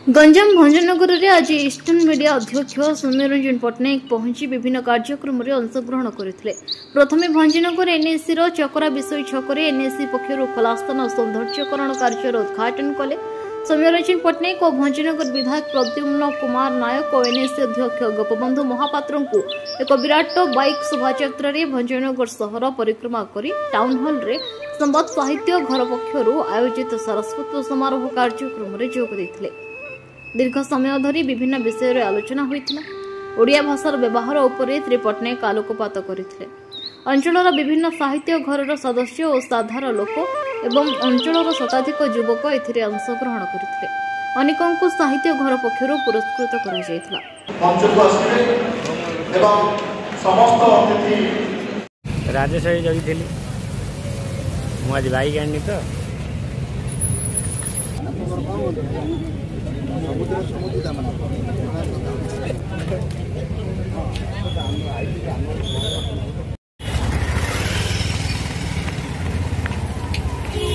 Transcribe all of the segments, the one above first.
गंजाम भंजनगर में आज eastern media अध्यक्ष सौम्यरंजन पट्टनायक पहुंची विभिन्न कार्यक्रम में अंशग्रहण करते। प्रथम भंजनगर एनएसी चकरा विषय छक एनएसी पक्षर खोलास्थान सौंदर्यकरण कार्य उद्घाटन कले सौम्यरंजन पट्टनायक और भंजनगर विधायक प्रद्युम्न कुमार नायक और एनएसी अध्यक्ष गोपबंधु महापात्र को एक विराट बाइक शोभायात्रा भंजनगर सहर परिक्रमा कर टाउन हॉल रे संवाद साहित्य घर पक्षर आयोजित सारस्वत समारोह कार्यक्रम में जोग देते। दीर्घ समय धरी विभिन्न विषय आलोचना होइथिला। ओडिया भाषार व्यवहार उपरे श्री पट्टनायक आलोकपात करथिले। अंचलर विभिन्न साहित्य घरर सदस्य और साधारण लोक एवं अंचलर शताधिक युवक एथिरे अंशग्रहण करथिले। अनेकंकु साहित्य घर पक्षरु पुरस्कृत करा जायथिला। मंचको आसिले एवं समस्त अतिथि राजेश भाई जगिथिली मु आज बाइक आनी तो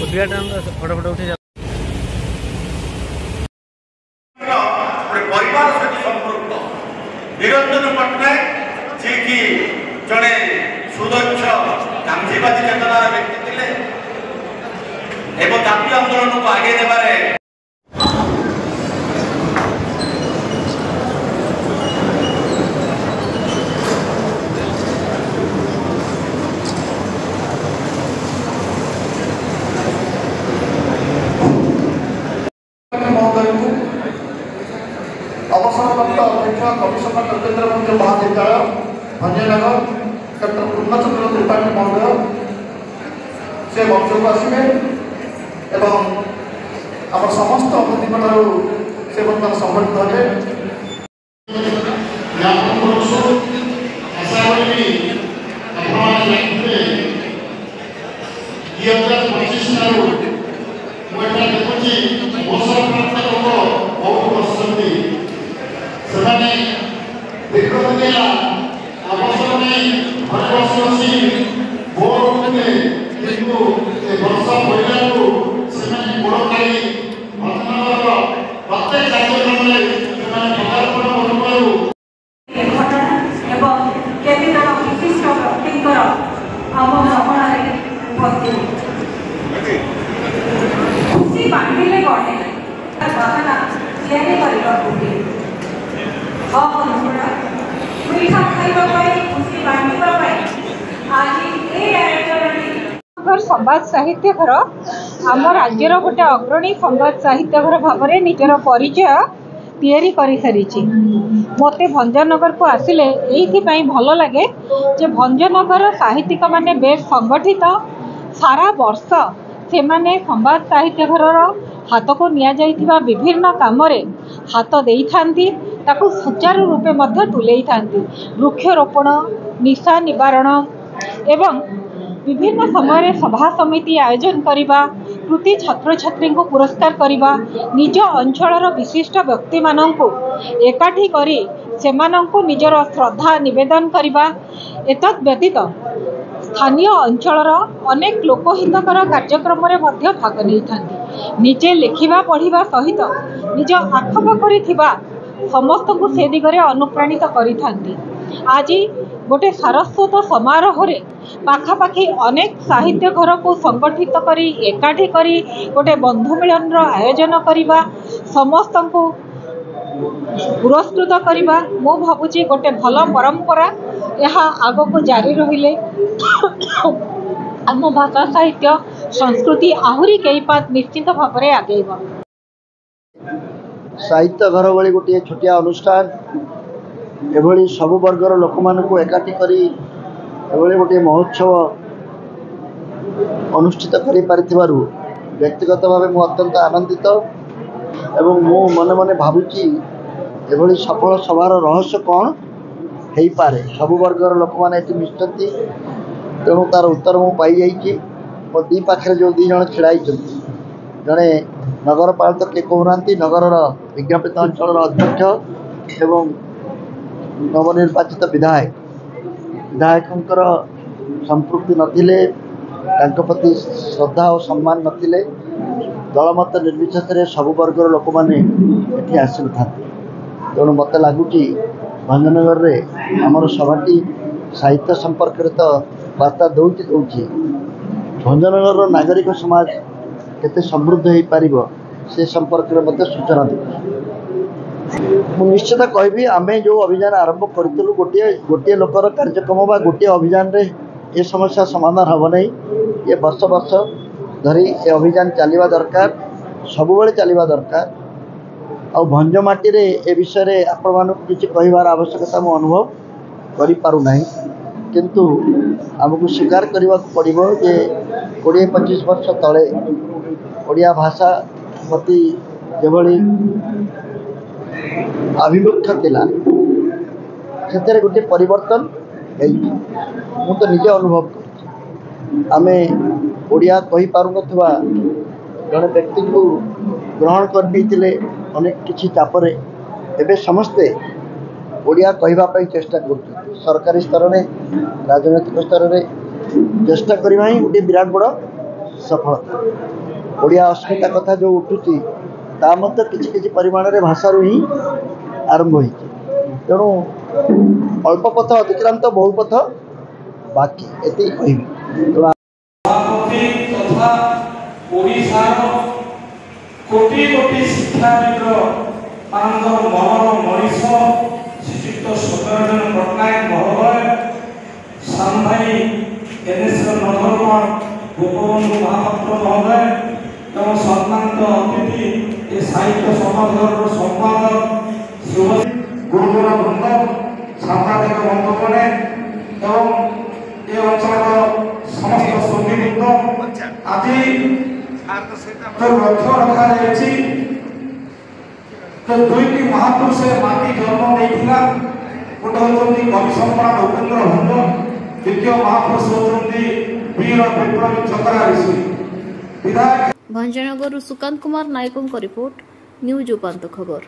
उद्घाटन फोटो फोटो उठे परिवार सहित संपर्क निरंजन पट्टनायक जी की जड़े सुदक्ष गांधीवादी चेतनार व्यक्ति थे एवं जातीय आंदोलन को आगे देवारे अवसरप्राप्त अध्यक्ष कमिशनर नरेंद्र मंदिर महाविद्यालय भंजनगर डॉक्टर पूर्णचंद्र त्रिपाठी महोदय से मंचक आसवे एवं आम समस्त अतिथि से बर्तमान संबंधित खुशी बांधिले गणे भावना तैयारी करबा मीठा खाइबा खुशी बांधिबा आज संवाद साहित्य घर आम राज्यर गोटे अग्रणी संवाद साहित्य घर भाव में निजर परिचय तैयारी कर सारी। मते भंजनगर को आसिले ये भल लगे जे भंजनगर साहित्यिक माने बेस संगठित सारा वर्ष से माने संवाद साहित्य घर हाथ को निया विभिन्न काम हाथ दे ताकू सुचारू रूपे मध्य तुले वृक्षरोपण निशा निवारण एवं विभिन्न समय सभा समिति आयोजन करने कृति छात्र छात्री को पुरस्कार करने निज अंचल विशिष्ट व्यक्ति मानू एकाठी करी सेमानंकु निजर श्रद्धा निवेदन करने एतद् व्यतीत स्थानीय अंचलर अनेक लोकहितकर कार्यक्रम में भाग नहीं निजे लिखा पढ़ा सहित निज आखपाखरे समस्त को से दिगरे अनुप्राणित करी आज गोटे सारस्वत समारोह रे पाखापाखि अनेक साहित्य घर को संगठित करी एकाठी करी गोटे बंधु मिलन आयोजन करने समस्त को पुरस्कृत करने मु भावुची गोटे भल परंपरा यह आग को जारी रहिले आम भाषा साहित्य संस्कृति आहुरी कई पात निश्चित भाव में आगेब। साहित्य घर भली गोटे छोटिया अनुष्ठान एभली सबु वर्गर लोक मानू एकाठी करी एभली गोटे महोत्सव अनुष्ठित करि व्यक्तिगत भाव मु अत्यंत आनंदित एवं मु मने मने भावुची एभली सफल सभार रहस्य कौन हो पारे सबु वर्गर लोक मैंने मिशती तेणु तार उत्तर मु पाई जाइए मो दी पाखे जो दी जन छिड़ाई जड़े नगरपालिका किए कहना नगर विज्ञापित अंचल अध्यक्ष एवं नवनिर्वाचित विधायक संपृक्ति नथिले प्रति श्रद्धा और सम्मान नथिले दलमत निर्विशेष सब वर्गर लोक मैंने ये आसी था तेणु मत लगुच भंजनगर में आमर सभाटी साहित्य संपर्क तो वार्ता दौची भंजनगर नागरिक समाज केते समृद्ध हो पार से संपर्क में सूचना मुझे निश्चित कहि आम जो अभियान आरंभ करूँ गोटे लोकर कार्यक्रम बा गोटे अभियान रे ये समस्या समाधान हम नहीं ये वर्ष वर्ष धरी ये अभियान चलवा दरकार सबुबले चलवा दरकार आ भंजमाटी रे ए विषय रे आपण मानक किछि कहिवार आवश्यकता मु अनुभव करि पारु नाही किंतु हमको स्वीकार करने पड़ो जे 20-25 वर्ष तले ओडिया भाषा प्रति जेभली आभिमुख्य थिला सेतेरे गोटे परिवर्तन मु तो निजे अनुभव कर आमे ओडिया कहि पारु नथवा जड़े व्यक्ति को ग्रहण कर देते अनेक किछि चापरे एबे समस्ते ओडिया कहवाई चेष्टा कर सरकारी स्तर में राजनैतिक स्तर में चेष्टा करवा ही गोटे विराट बड़ सफलता ओडिया अस्मिता कथा जो उठुची ता मत किछि परिमाण रे भाषा ही आरंभ होई तेणु अल्प पथ अतिक्रांत बहु पथ बाकी एति कहबी कोटी कोटी शिक्षाविद आनंद मनर मनीष श्रीयुक्त सत्यरंजन पट्टनायक महोदय सामभाई एनएस नवरमण गोपबंधु महापात्र महोदय एवं सम्मानित अतिथि ए साहित्य समाजर संपादक गुरुजन वृंद सांबादिक बंधुगणे एवं ए अंचल समस्त सुधीवृंद आज तो लक्ष्य रखा तो दुईटी महापुरुष माटी जन्म देता गोटे होती कवि सम्राट उपेन्द्र भंज द्वितीय महापुरुष होती वीर विप्लवी चक्रा ऋषि विधायक भंजनगर सुकांत कुमार नायकों रिपोर्ट न्यूज उपांत खबर।